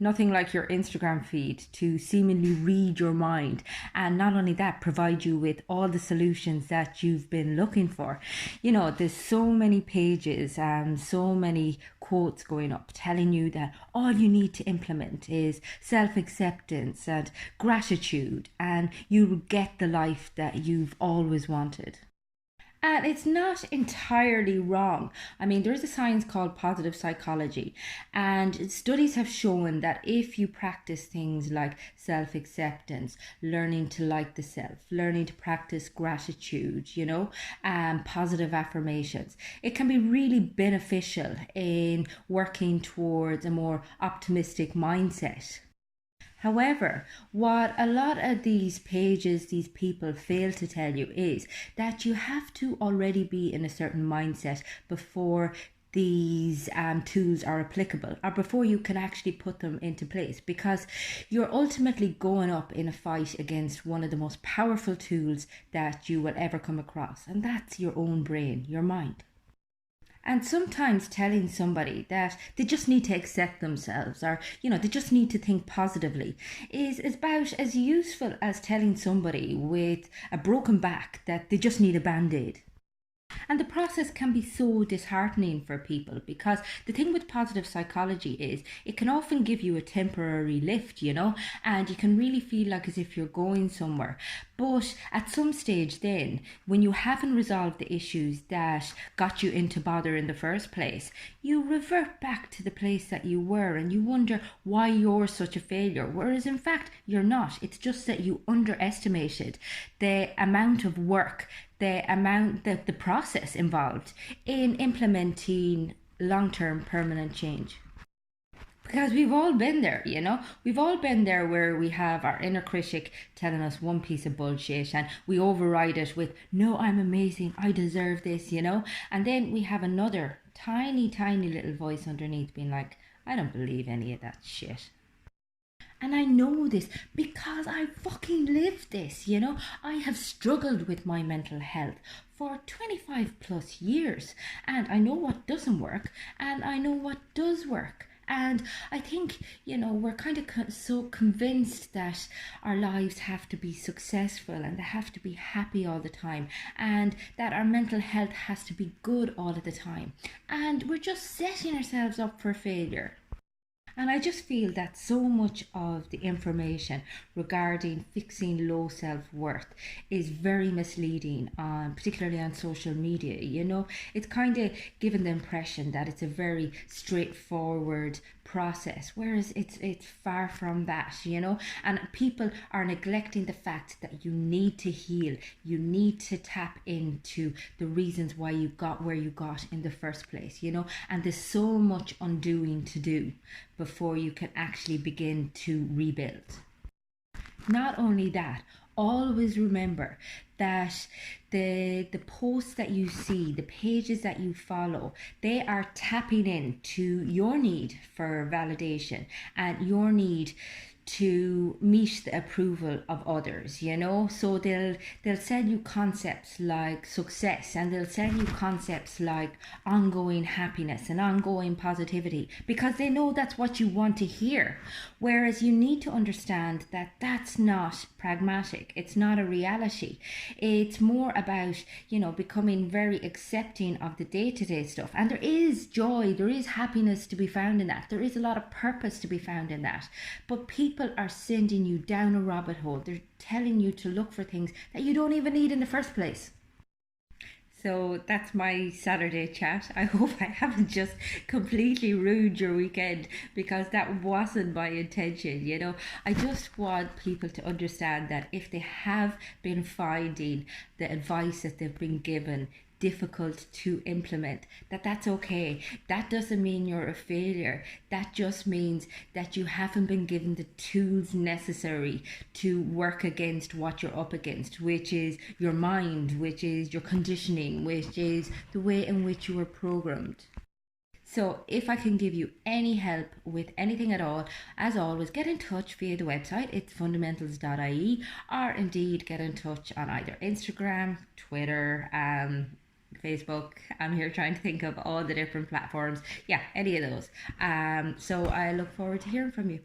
Nothing like your Instagram feed to seemingly read your mind, and not only that, provide you with all the solutions that you've been looking for. There's so many pages and so many quotes going up telling you that all you need to implement is self-acceptance and gratitude, and you will get the life that you've always wanted. And it's not entirely wrong. I mean, there's a science called positive psychology, and studies have shown that if you practice things like self acceptance, learning to like the self, learning to practice gratitude, and positive affirmations, it can be really beneficial in working towards a more optimistic mindset. However, what a lot of these pages, these people fail to tell you is that you have to already be in a certain mindset before these tools are applicable, or before you can actually put them into place, because you're ultimately going up in a fight against one of the most powerful tools that you will ever come across, and that's your own brain, your mind. And sometimes telling somebody that they just need to accept themselves, or, they just need to think positively, is about as useful as telling somebody with a broken back that they just need a band aid. And the process can be so disheartening for people, because the thing with positive psychology is it can often give you a temporary lift, and you can really feel like as if you're going somewhere. But at some stage, then, when you haven't resolved the issues that got you into bother in the first place, you revert back to the place that you were, and you wonder why you're such a failure. Whereas in fact, you're not. It's just that you underestimated the amount of work, the process involved in implementing long-term permanent change. Because we've all been there, we've all been there where we have our inner critic telling us one piece of bullshit, and we override it with, no, I'm amazing, I deserve this, and then we have another tiny, tiny little voice underneath being like, I don't believe any of that shit. And I know this because I fucking lived this, I have struggled with my mental health for 25 plus years, and I know what doesn't work and I know what does work. And I think, we're kind of so convinced that our lives have to be successful and they have to be happy all the time, and that our mental health has to be good all of the time. And we're just setting ourselves up for failure. And I just feel that so much of the information regarding fixing low self worth is very misleading, particularly on social media. It's kind of given the impression that it's a very straightforward process, whereas it's far from that. And people are neglecting the fact that you need to heal, you need to tap into the reasons why you got where you got in the first place, and there's so much undoing to do before you can actually begin to rebuild. Not only that, always remember that the posts that you see, the pages that you follow, they are tapping into your need for validation and your need to meet the approval of others, so they'll sell you concepts like success, and they'll sell you concepts like ongoing happiness and ongoing positivity, because they know that's what you want to hear. Whereas you need to understand that that's not pragmatic, it's not a reality. It's more about becoming very accepting of the day-to-day stuff, and there is joy, there is happiness to be found in that, there is a lot of purpose to be found in that. But people are sending you down a rabbit hole. They're telling you to look for things that you don't even need in the first place. So that's my Saturday chat. I hope I haven't just completely ruined your weekend, because that wasn't my intention. I just want people to understand that if they have been finding the advice that they've been given difficult to implement, that's okay. That doesn't mean you're a failure. That just means that you haven't been given the tools necessary to work against what you're up against, which is your mind, which is your conditioning, which is the way in which you were programmed. So if I can give you any help with anything at all, as always, get in touch via the website. It's fundamentals.ie, or indeed get in touch on either Instagram, Twitter, Facebook. I'm here trying to think of all the different platforms. Yeah, any of those. So I look forward to hearing from you.